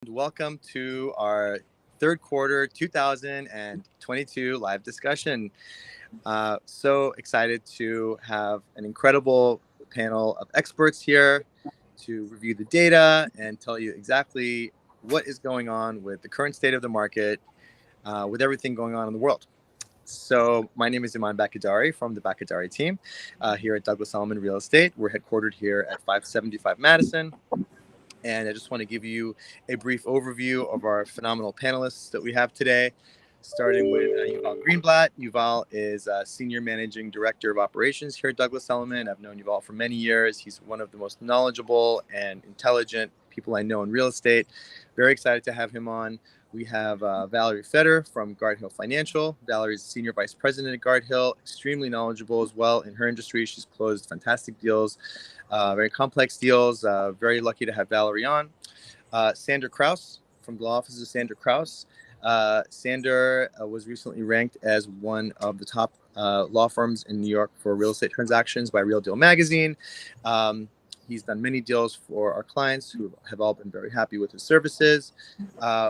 welcome to our third quarter 2022 live discussion. So excited to have an incredible panel of experts here to review the data and tell you exactly what is going on with the current state of the market, with everything going on in the world. So, my name is Iman Bakadari from the Bakadari team here at Douglas Elliman Real Estate. We're headquartered here at 575 Madison. And I just want to give you a brief overview of our phenomenal panelists that we have today, starting with Yuval Greenblatt. Yuval is Senior Managing Director of Operations here at Douglas Elliman. I've known Yuval for many years. He's one of the most knowledgeable and intelligent people I know in real estate. Very excited to have him on. We have Valerie Fetter from Guard Hill Financial. Valerie's Senior Vice President at Guard Hill, extremely knowledgeable as well in her industry. She's closed fantastic deals, very complex deals. Very lucky to have Valerie on. Sandra Kraus from the law office of Sandra Kraus. Sandra was recently ranked as one of the top law firms in New York for real estate transactions by Real Deal Magazine. He's done many deals for our clients who have all been very happy with his services.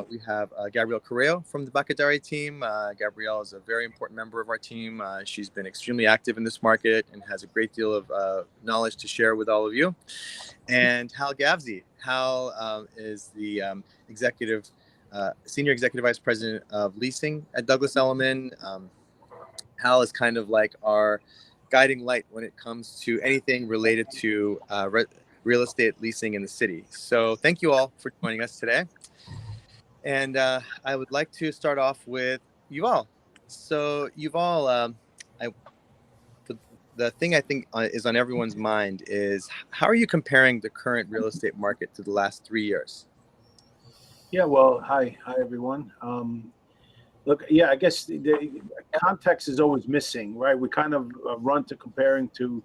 We have Gabrielle Correo from the Bakadari team. Gabrielle is a very important member of our team. She's been extremely active in this market and has a great deal of knowledge to share with all of you. And Hal Gavzi. Hal is the Senior Executive Vice President of Leasing at Douglas Elliman. Hal is kind of like our guiding light when it comes to anything related to real estate leasing in the city. So thank you all for joining us today. And I would like to start off with Yuval. So Yuval, the thing I think is on everyone's mind is how are you comparing the current real estate market to the last 3 years? Yeah, well, hi everyone. Look, yeah, I guess the context is always missing, right? We kind of run to comparing to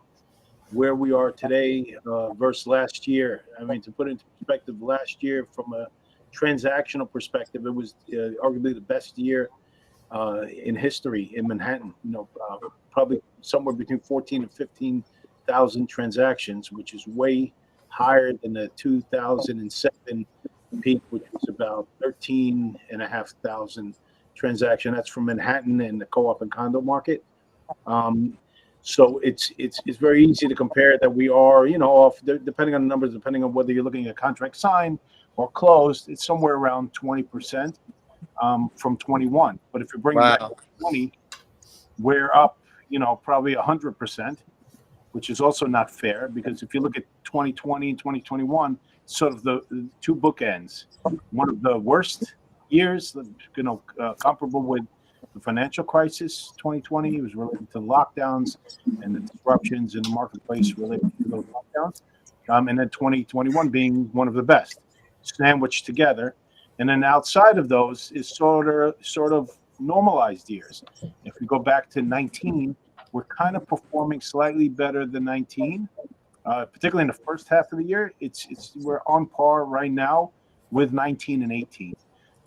where we are today versus last year. I mean, to put into perspective, last year from a transactional perspective, it was arguably the best year in history in Manhattan. Probably somewhere between 14 and 15,000 transactions, which is way higher than the 2007 peak, which was about 13,500 transaction. That's from Manhattan and the co-op and condo market. So it's very easy to compare that we are, off depending on the numbers, depending on whether you're looking at contract signed or closed, it's somewhere around 20% from 21. But if you bring it back to 20, we're up, probably 100%, which is also not fair because if you look at 2020 and 2021, sort of the two bookends, one of the worst years, comparable with the financial crisis. 2020 was related to lockdowns and the disruptions in the marketplace related to those lockdowns, and then 2021 being one of the best, sandwiched together. And then outside of those is sort of normalized years. If we go back to 19, we're kind of performing slightly better than 19, particularly in the first half of the year. We're on par right now with 19 and 18.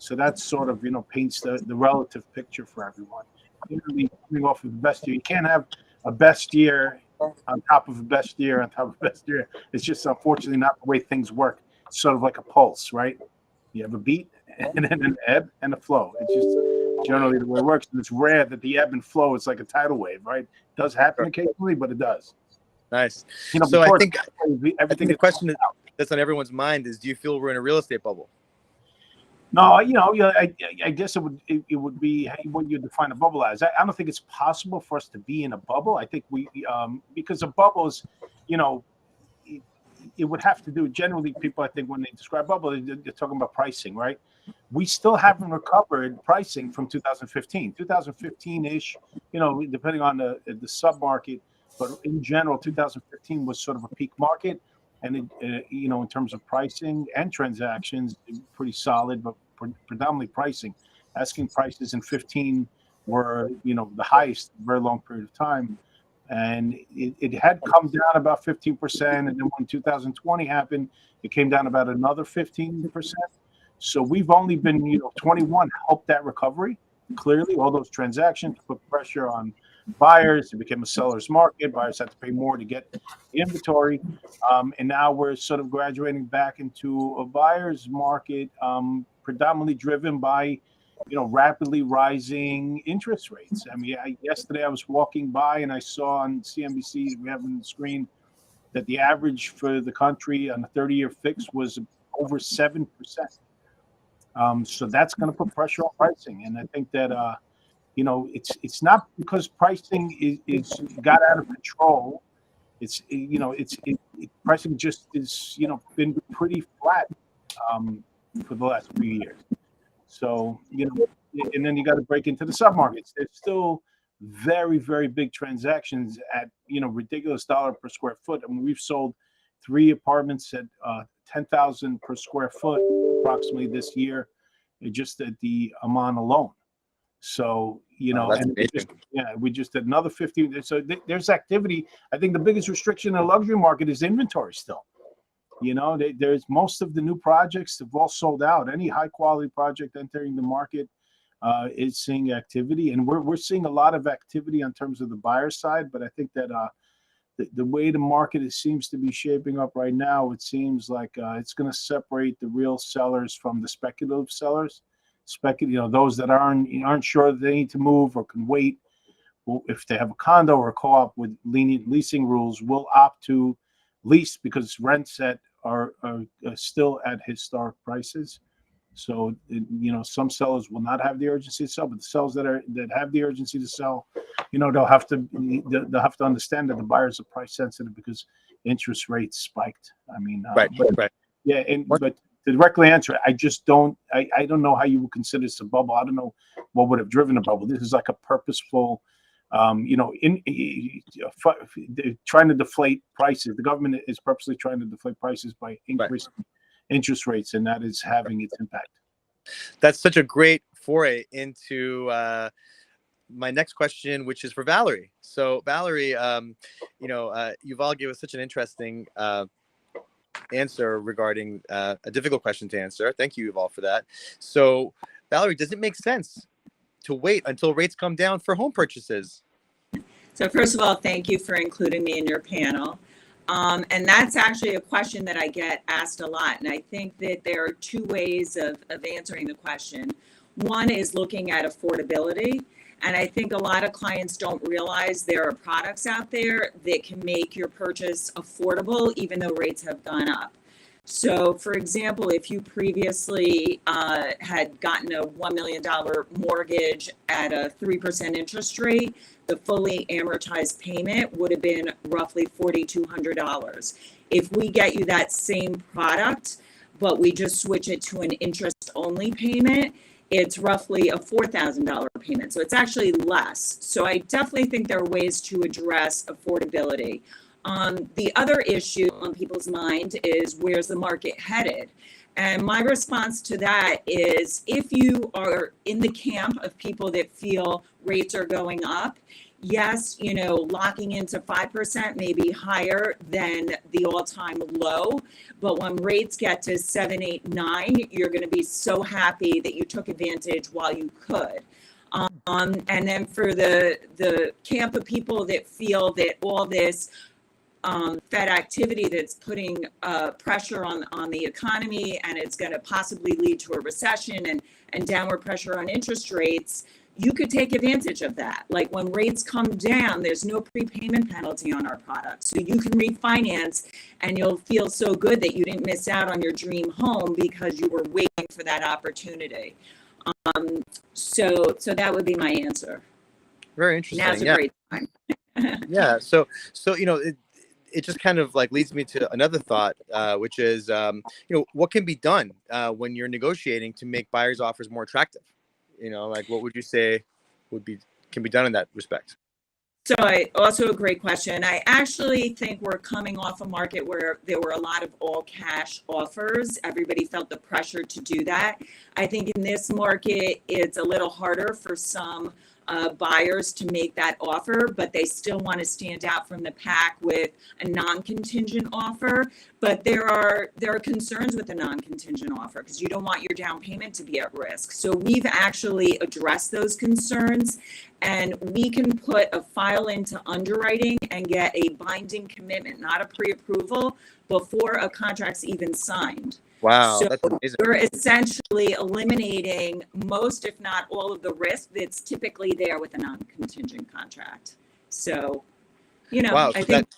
So that sort of, paints the relative picture for everyone. Coming off of the best year. You can't have a best year on top of a best year on top of a best year. It's just unfortunately not the way things work. It's sort of like a pulse, right? You have a beat and then an ebb and a flow. It's just generally the way it works. And it's rare that the ebb and flow is like a tidal wave, right? It does happen occasionally, but it does. Nice. So I think the question that's on everyone's mind is, do you feel we're in a real estate bubble? No, I guess it would be what you define a bubble as. I don't think it's possible for us to be in a bubble. I think because of bubbles, it would have to do. Generally, people, I think, when they describe bubble, they're talking about pricing, right? We still haven't recovered pricing from 2015, 2015-ish. Depending on the sub market, but in general, 2015 was sort of a peak market. And in terms of pricing and transactions, pretty solid, but predominantly pricing. Asking prices in 15 were, the highest in a very long period of time. And it had come down about 15%. And then when 2020 happened, it came down about another 15%. So we've only been, 21 helped that recovery. Clearly, all those transactions put pressure on buyers. It became a seller's market. Buyers had to pay more to get the inventory. And now we're sort of graduating back into a buyer's market, predominantly driven by, rapidly rising interest rates. I mean, yesterday I was walking by and I saw on CNBC, we have on the screen, that the average for the country on a 30-year fix was over 7%. So that's going to put pressure on pricing. And I think that, it's not because pricing is got out of control. Pricing just is, been pretty flat for the last few years. So, and then you got to break into the submarkets. There's still very, very big transactions at, ridiculous dollar per square foot. I mean, we've sold 3 apartments at $10,000 per square foot approximately this year, just at the Amman alone. So, and we just did another 50. So there's activity. I think the biggest restriction in the luxury market is inventory still. There's most of the new projects have all sold out. Any high quality project entering the market is seeing activity, and we're seeing a lot of activity in terms of the buyer side. But I think that the way the market seems to be shaping up right now, it seems like it's going to separate the real sellers from the speculative sellers. Those that aren't sure that they need to move or can wait. Well, if they have a condo or a co-op with lenient leasing rules, will opt to lease because rents are still at historic prices. So, some sellers will not have the urgency to sell, but the sellers that have the urgency to sell, they'll have to understand that the buyers are price sensitive because interest rates spiked. I mean, right. Yeah, but to directly answer it, I just don't. I don't know how you would consider this a bubble. I don't know what would have driven a bubble. This is like a purposeful, trying to deflate prices. The government is purposely trying to deflate prices by increasing interest rates, and that is having its impact. That's such a great foray into my next question, which is for Valerie. So Valerie, Yuval gave us such an interesting answer regarding a difficult question to answer. Thank you, Yuval, for that. So Valerie, does it make sense to wait until rates come down for home purchases? So first of all, thank you for including me in your panel. And that's actually a question that I get asked a lot. And I think that there are 2 ways of answering the question. One is looking at affordability. And I think a lot of clients don't realize there are products out there that can make your purchase affordable, even though rates have gone up. So, for example, if you previously had gotten a $1 million mortgage at a 3% interest rate, the fully amortized payment would have been roughly $4,200. If we get you that same product, but we just switch it to an interest-only payment, it's roughly a $4,000 payment. So it's actually less. So I definitely think there are ways to address affordability. The other issue on people's mind is, where's the market headed? And my response to that is, if you are in the camp of people that feel rates are going up, yes, locking into 5% may be higher than the all-time low, but when rates get to 7, 8, 9, you're going to be so happy that you took advantage while you could. And then for the camp of people that feel that all this Fed activity that's putting pressure on the economy, and it's going to possibly lead to a recession and downward pressure on interest rates, you could take advantage of that. Like when rates come down, there's no prepayment penalty on our products. So you can refinance and you'll feel so good that you didn't miss out on your dream home because you were waiting for that opportunity. So that would be my answer. Very interesting. Now's a great time. Yeah. So it just kind of like leads me to another thought, which is, what can be done when you're negotiating to make buyers' offers more attractive? What would you say can be done in that respect? So also a great question. I actually think we're coming off a market where there were a lot of all cash offers. Everybody felt the pressure to do that. I think in this market, it's a little harder for some buyers to make that offer, but they still want to stand out from the pack with a non-contingent offer. But there are concerns with a non-contingent offer because you don't want your down payment to be at risk. So we've actually addressed those concerns, and we can put a file into underwriting and get a binding commitment, not a pre-approval, before a contract's even signed. Wow, So that's amazing. we're essentially eliminating most, if not all, of the risk that's typically there with a non-contingent contract. So, Wow, I so think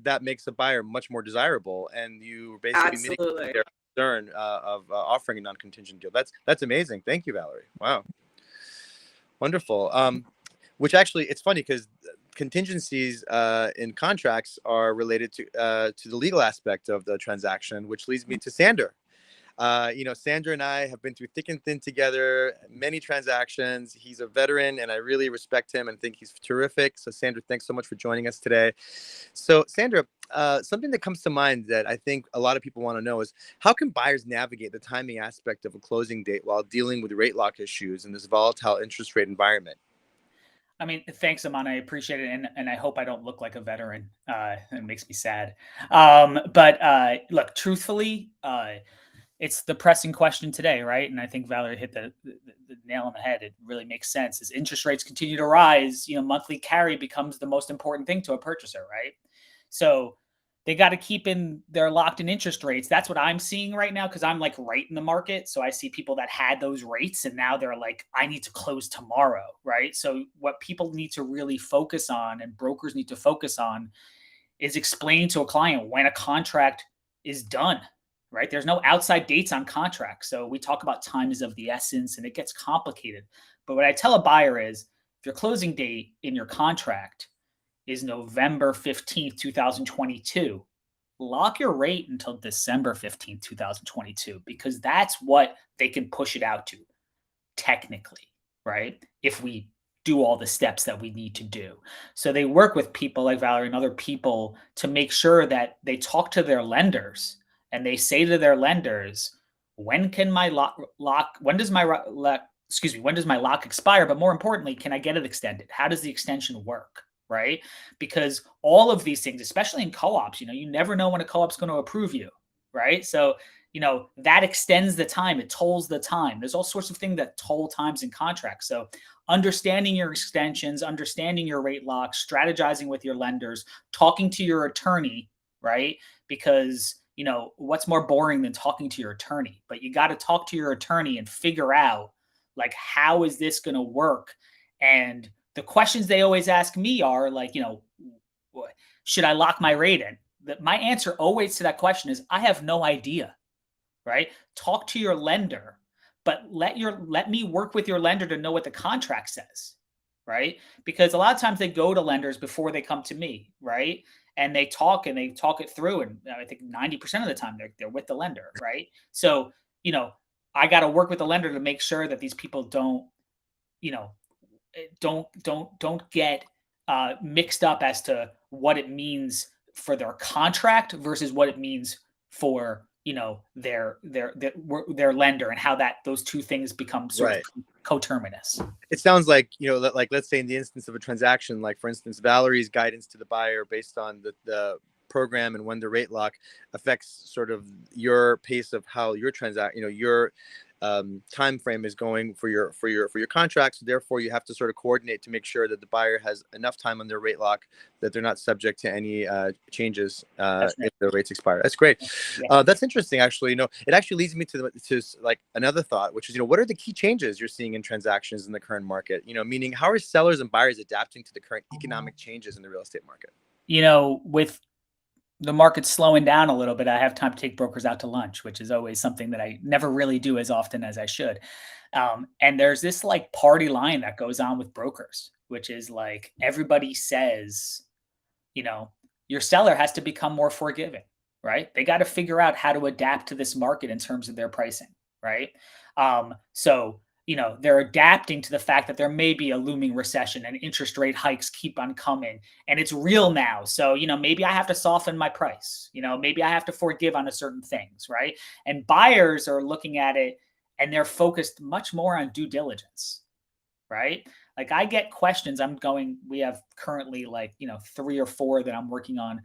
that makes a buyer much more desirable, and you basically absolutely. mitigating their concern of offering a non-contingent deal. That's amazing. Thank you, Valerie. Wow, wonderful. Which actually, it's funny because contingencies in contracts are related to the legal aspect of the transaction, which leads me to Sander. Sander and I have been through thick and thin together, many transactions. He's a veteran, and I really respect him and think he's terrific. So, Sander, thanks so much for joining us today. So, Sander, something that comes to mind that I think a lot of people want to know is how can buyers navigate the timing aspect of a closing date while dealing with rate lock issues in this volatile interest rate environment? I mean, thanks, Aman. I appreciate it, and I hope I don't look like a veteran. It makes me sad. But look, truthfully, it's the pressing question today, right? And I think Valerie hit the nail on the head. It really makes sense. As interest rates continue to rise, monthly carry becomes the most important thing to a purchaser, right? So they got to keep in their locked in interest rates. That's what I'm seeing right now because I'm like right in the market. So I see people that had those rates and now they're like, I need to close tomorrow, right? So what people need to really focus on and brokers need to focus on is explaining to a client when a contract is done, right? There's no outside dates on contracts. So we talk about time is of the essence and it gets complicated. But what I tell a buyer is if your closing date in your contract is November 15th, 2022, lock your rate until December 15th, 2022, because that's what they can push it out to technically, right? If we do all the steps that we need to do. So they work with people like Valerie and other people to make sure that they talk to their lenders and they say to their lenders, when does my lock expire? But more importantly, can I get it extended? How does the extension work? Right? Because all of these things, especially in co-ops, you never know when a co-op's going to approve you, right? So, that extends the time, it tolls the time. There's all sorts of things that toll times in contracts. So understanding your extensions, understanding your rate locks, strategizing with your lenders, talking to your attorney, right? Because, what's more boring than talking to your attorney? But you got to talk to your attorney and figure out, like, how is this going to work? And the questions they always ask me are like, should I lock my rate in? My answer always to that question is, I have no idea, right? Talk to your lender, but let me work with your lender to know what the contract says, right? Because a lot of times they go to lenders before they come to me, right? And they talk it through. And I think 90% of the time they're with the lender, right? So, I got to work with the lender to make sure that these people don't get mixed up as to what it means for their contract versus what it means for their lender and how those two things become sort of coterminous. It sounds like like let's say in the instance of a transaction, like for instance Valerie's guidance to the buyer based on the program and when the rate lock affects sort of your pace of how your your time frame is going for your contracts. Therefore, you have to sort of coordinate to make sure that the buyer has enough time on their rate lock that they're not subject to any changes if the rates expire. That's great. Yeah. That's interesting, actually. It actually leads me to like another thought, which is what are the key changes you're seeing in transactions in the current market? Meaning how are sellers and buyers adapting to the current economic changes in the real estate market? With the market's slowing down a little bit, I have time to take brokers out to lunch, which is always something that I never really do as often as I should. And there's this like party line that goes on with brokers, which is like everybody says, your seller has to become more forgiving, right? They got to figure out how to adapt to this market in terms of their pricing, right? So they're adapting to the fact that there may be a looming recession and interest rate hikes keep on coming and it's real now. So, maybe I have to soften my price, maybe I have to forgive on certain things, right? And buyers are looking at it and they're focused much more on due diligence, right? Like I get questions. We have currently 3 or 4 that I'm working on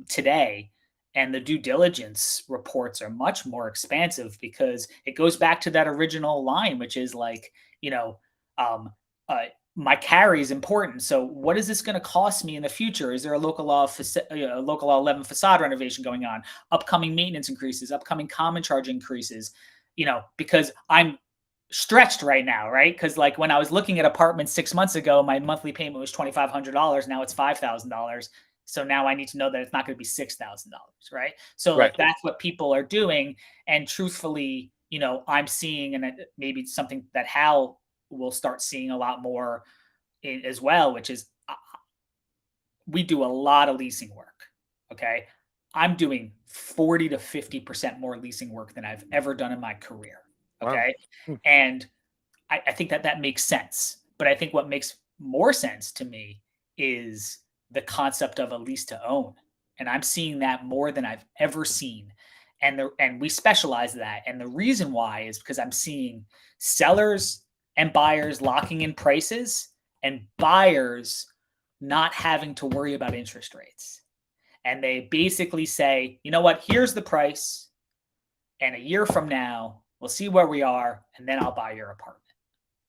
today. And the due diligence reports are much more expansive because it goes back to that original line, which is like, um, my carry is important. So what is this going to cost me in the future? Is there a local law 11 facade renovation going on? Upcoming maintenance increases, upcoming common charge increases, because I'm stretched right now, right? Because like when I was looking at apartments 6 months ago, my monthly payment was $2,500. Now it's $5,000. So now I need to know that it's not going to be $6,000, right? So Right. like that's what people are doing. And truthfully, I'm seeing, and maybe it's something that Hal will start seeing a lot more as well, which is we do a lot of leasing work. Okay. I'm doing 40 to 50% more leasing work than I've ever done in my career. Okay. Wow. And I think that makes sense. But I think what makes more sense to me is the concept of a lease to own. And I'm seeing that more than I've ever seen. And we specialize that. And the reason why is because I'm seeing sellers and buyers locking in prices and buyers not having to worry about interest rates. And they basically say, you know what, here's the price. And a year from now, we'll see where we are. And then I'll buy your apartment.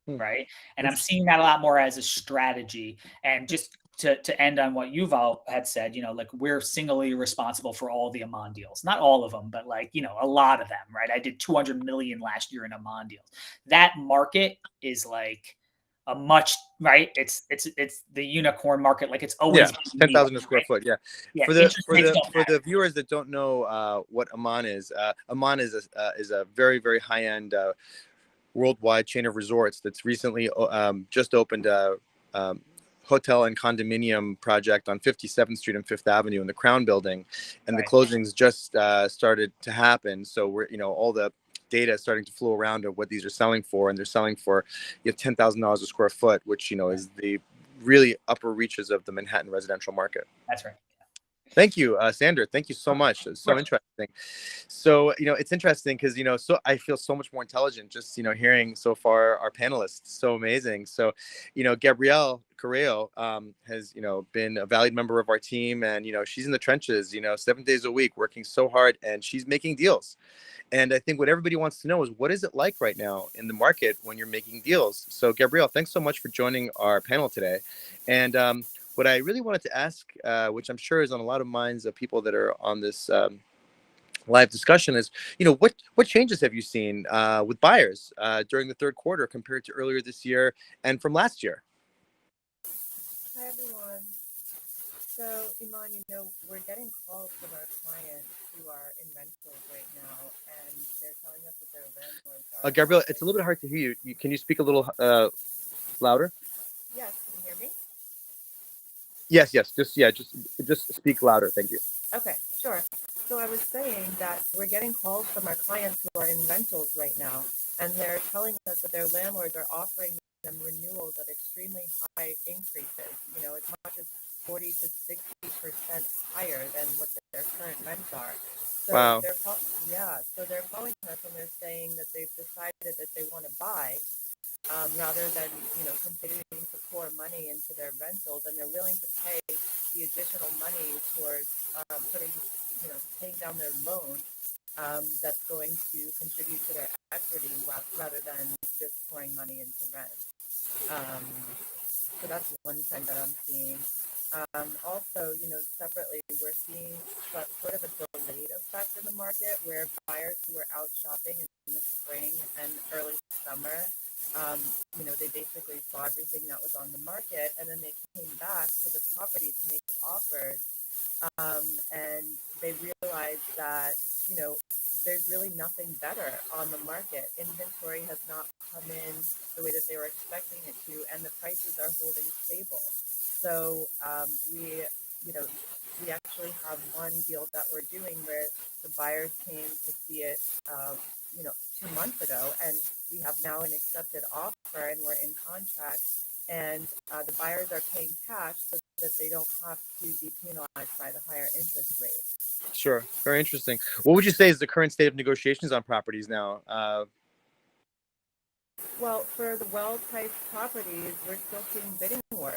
Right. And I'm seeing that a lot more as a strategy. And just to end on what Yuval had said, like we're singly responsible for all the Aman deals, not all of them, but like, a lot of them. Right. I did 200 million last year in Aman deals. That market is like a much, right. It's the unicorn market. Like it's always 10,000 a square foot. Yeah. Yeah. For the viewers that don't know what Aman is a very, very high end worldwide chain of resorts that's recently just opened a hotel and condominium project on 57th Street and 5th Avenue in the Crown Building, and Right. the closings just started to happen. So we're all the data is starting to flow around of what these are selling for, and they're selling for $10,000 a square foot, which is the really upper reaches of the Manhattan residential market. That's right. Thank you, Sander. Thank you so much. It's so interesting. So, it's interesting because, so I feel so much more intelligent just, hearing so far our panelists. So amazing. So, Gabrielle Correo has, been a valued member of our team, and, she's in the trenches, 7 days a week working so hard, and she's making deals. And I think what everybody wants to know is, what is it like right now in the market when you're making deals? So, Gabrielle, thanks so much for joining our panel today. And what I really wanted to ask, which I'm sure is on a lot of minds of people that are on this live discussion, is, what changes have you seen with buyers during the third quarter compared to earlier this year and from last year? Hi, everyone. So, Iman, we're getting calls from our clients who are in rentals right now, and they're telling us that their landlords are... Gabrielle, it's a little bit hard to hear you. Can you speak a little louder? Yes, can you hear me? Yes. Just speak louder. Thank you. Okay, sure. So I was saying that we're getting calls from our clients who are in rentals right now, and they're telling us that their landlords are offering them renewals at extremely high increases, as much as 40 to 60% higher than what their current rents are. So Wow. So they're calling us and they're saying that they've decided that they want to buy, rather than continuing to pour money into their rentals, and they're willing to pay the additional money towards paying down their loan, that's going to contribute to their equity rather than just pouring money into rent. So that's one trend that I'm seeing. Also, separately, we're seeing sort of a delayed effect in the market where buyers who were out shopping in the spring and early summer, they basically saw everything that was on the market, and then they came back to the property to make offers, and they realized that, there's really nothing better on the market. Inventory has not come in the way that they were expecting it to, and the prices are holding stable. So we actually have one deal that we're doing where the buyers came to see it, 2 months ago, and we have now an accepted offer, and we're in contract, and the buyers are paying cash so that they don't have to be penalized by the higher interest rate. Sure. Very interesting. What would you say is the current state of negotiations on properties now? Well, for the well-priced properties, we're still seeing bidding wars.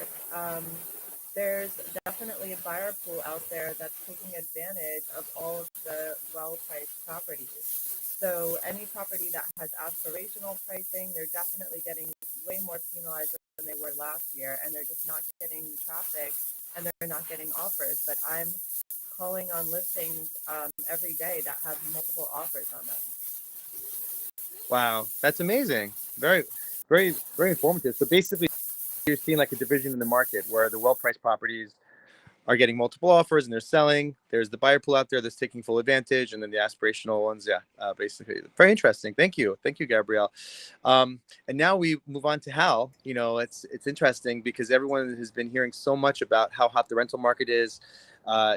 There's definitely a buyer pool out there that's taking advantage of all of the well-priced properties. So any property that has aspirational pricing, they're definitely getting way more penalized than they were last year, and they're just not getting the traffic and they're not getting offers. But I'm calling on listings every day that have multiple offers on them. Wow, that's amazing. Very, very, very informative. So basically, you're seeing like a division in the market where the well-priced properties are getting multiple offers and they're selling. There's the buyer pool out there that's taking full advantage, and then the aspirational ones, yeah, basically. Very interesting. Thank you, Gabrielle. And now we move on to Hal. You know, it's interesting because everyone has been hearing so much about how hot the rental market is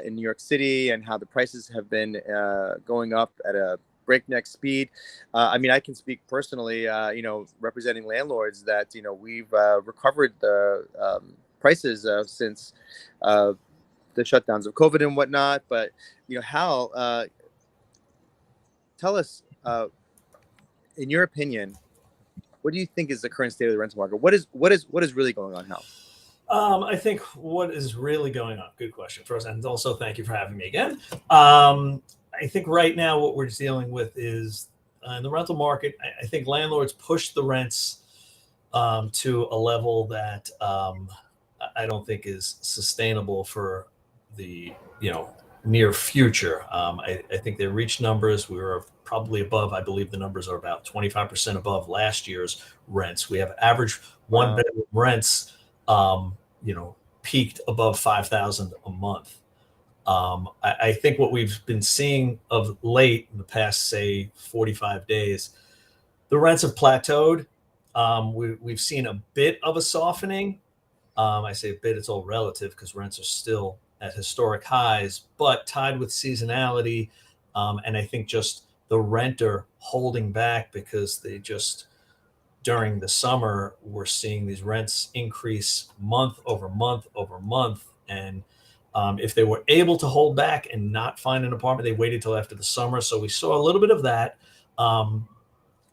in New York City and how the prices have been going up at a breakneck speed. I mean, I can speak personally, you know, representing landlords that, you know, we've recovered the prices since the shutdowns of COVID and whatnot. But, you know, Hal, tell us, in your opinion, what do you think is the current state of the rental market? What is really going on, Hal? I think what is really going on, good question first, and also thank you for having me again. I think right now what we're dealing with is in the rental market, I think landlords push the rents to a level that I don't think is sustainable for the near future. I think they reached numbers. We were probably above, I believe the numbers are about 25% above last year's rents. We have average one bedroom rents peaked above 5,000 a month. I think what we've been seeing of late in the past, say, 45 days, the rents have plateaued. We've seen a bit of a softening. I say a bit, it's all relative because rents are still at historic highs, but tied with seasonality. And I think just the renter holding back because they just, during the summer, we're seeing these rents increase month over month over month. And if they were able to hold back and not find an apartment, they waited till after the summer. So we saw a little bit of that.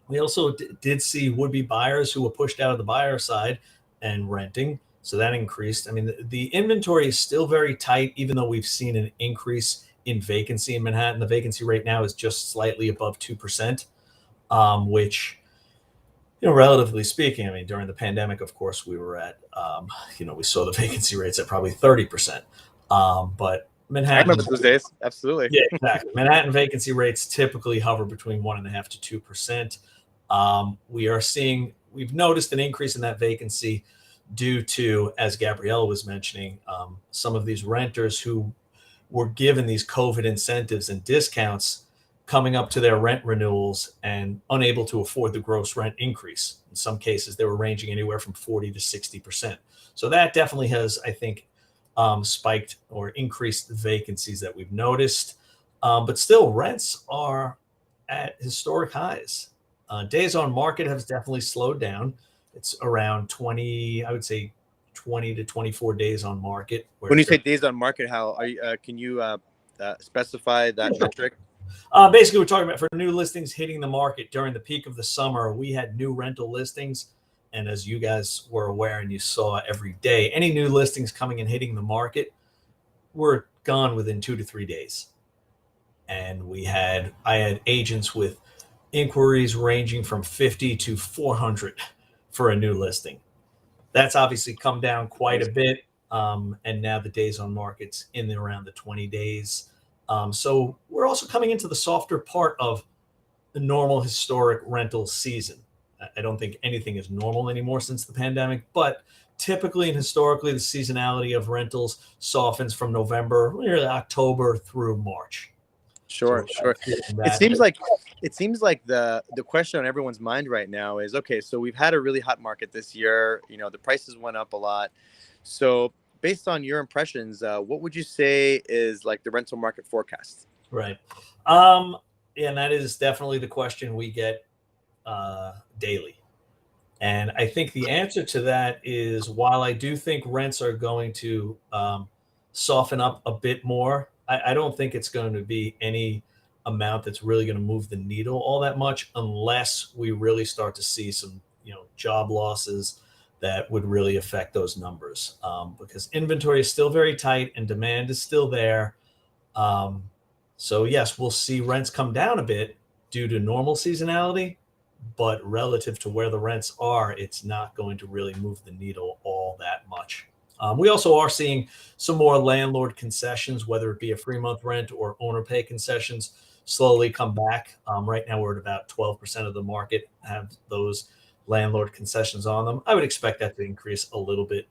We also did see would-be buyers who were pushed out of the buyer side and renting. So that increased. I mean, the inventory is still very tight, even though we've seen an increase in vacancy in Manhattan. The vacancy rate now is just slightly above 2%, which, relatively speaking, I mean, during the pandemic, of course, we were at, we saw the vacancy rates at probably 30%. But Manhattan, I remember those days. Absolutely. Yeah, exactly. Manhattan vacancy rates typically hover between 1.5% to 2%. We've noticed an increase in that vacancy due to, as Gabrielle was mentioning, some of these renters who were given these COVID incentives and discounts coming up to their rent renewals and unable to afford the gross rent increase. In some cases, they were ranging anywhere from 40 to 60%. So that definitely has, I think, spiked or increased the vacancies that we've noticed. But still, rents are at historic highs. Days on market has definitely slowed down. It's around 20, I would say 20 to 24 days on market. When you say days on market, Hal, can you specify that metric? Basically, we're talking about for new listings hitting the market during the peak of the summer. We had new rental listings. And as you guys were aware and you saw every day, any new listings coming and hitting the market were gone within 2 to 3 days. And I had agents with inquiries ranging from 50 to 400 for a new listing. That's obviously come down quite a bit. And now the days on market's in and around the 20 days. So we're also coming into the softer part of the normal historic rental season. I don't think anything is normal anymore since the pandemic, but typically and historically, the seasonality of rentals softens from November, October through March. Sure. It seems like the question on everyone's mind right now is, okay, so we've had a really hot market this year. The prices went up a lot. So based on your impressions, what would you say is like the rental market forecast? Right. And that is definitely the question we get daily. And I think the answer to that is, while I do think rents are going to soften up a bit more, I don't think it's going to be any amount that's really going to move the needle all that much unless we really start to see some job losses that would really affect those numbers, because inventory is still very tight and demand is still there. So yes, we'll see rents come down a bit due to normal seasonality, but relative to where the rents are, it's not going to really move the needle all that much. We also are seeing some more landlord concessions, whether it be a free month rent or owner pay concessions, slowly come back. Right now, we're at about 12% of the market have those landlord concessions on them. I would expect that to increase a little bit,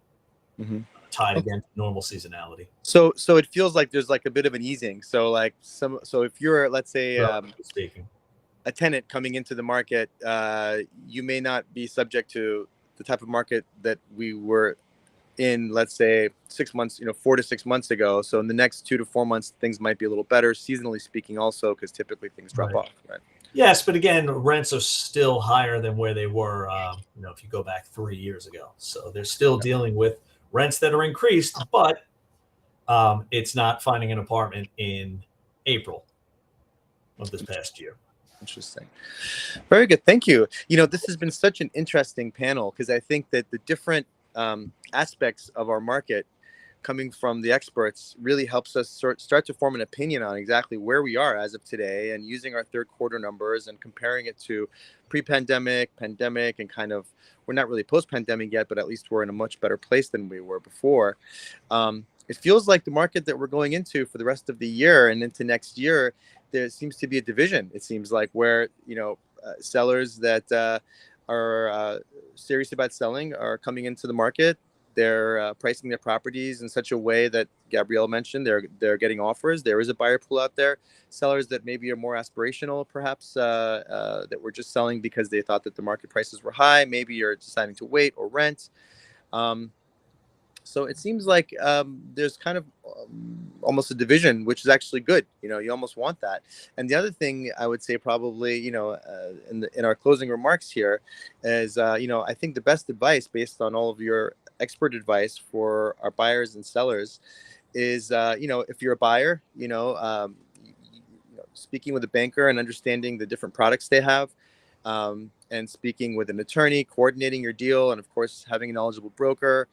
tied again to normal seasonality. So it feels like there's like a bit of an easing. So if you're, let's say, Speaking. a tenant coming into the market, you may not be subject to the type of market that we were in, let's say 6 months, 4 to 6 months ago. So in the next 2 to 4 months, things might be a little better, seasonally speaking, also because typically things drop off. Right. Yes, but again, rents are still higher than where they were, if you go back 3 years ago. So they're still dealing with rents that are increased, but it's not finding an apartment in April of this past year. Interesting. Very good. Thank you. This has been such an interesting panel because I think that the different aspects of our market coming from the experts really helps us start to form an opinion on exactly where we are as of today, and using our third quarter numbers and comparing it to pre-pandemic, pandemic, and kind of, we're not really post-pandemic yet, but at least we're in a much better place than we were before. It feels like the market that we're going into for the rest of the year and into next year, there seems to be a division. It seems like where, sellers that are serious about selling are coming into the market. They're pricing their properties in such a way that Gabrielle mentioned. They're getting offers. There is a buyer pool out there. Sellers that maybe are more aspirational, perhaps, that were just selling because they thought that the market prices were high. Maybe you're deciding to wait or rent. So it seems like there's kind of almost a division, which is actually good. You almost want that. And the other thing I would say probably, in our closing remarks here is, I think the best advice based on all of your expert advice for our buyers and sellers is, if you're a buyer, speaking with a banker and understanding the different products they have, and speaking with an attorney, coordinating your deal, and of course having a knowledgeable broker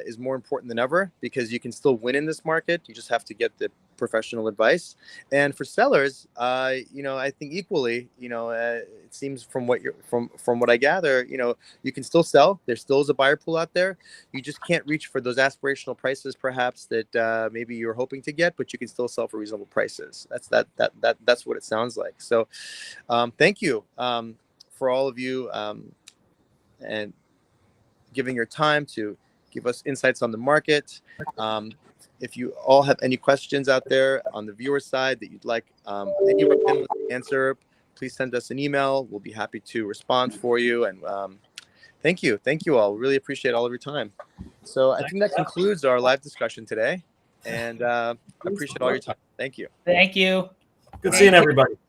is more important than ever, because you can still win in this market. You just have to get the professional advice. And for sellers, I think equally, it seems from what I gather, you can still sell. There still is a buyer pool out there. You just can't reach for those aspirational prices, perhaps, that maybe you're hoping to get, but you can still sell for reasonable prices. That's what it sounds like. So, thank you for all of you and giving your time to give us insights on the market. If you all have any questions out there on the viewer side that you'd like any of our panelists to answer, please send us an email. We'll be happy to respond for you. And thank you all. Really appreciate all of your time. So I think that concludes our live discussion today, and I appreciate all your time. Thank you. Thank you. Good seeing everybody.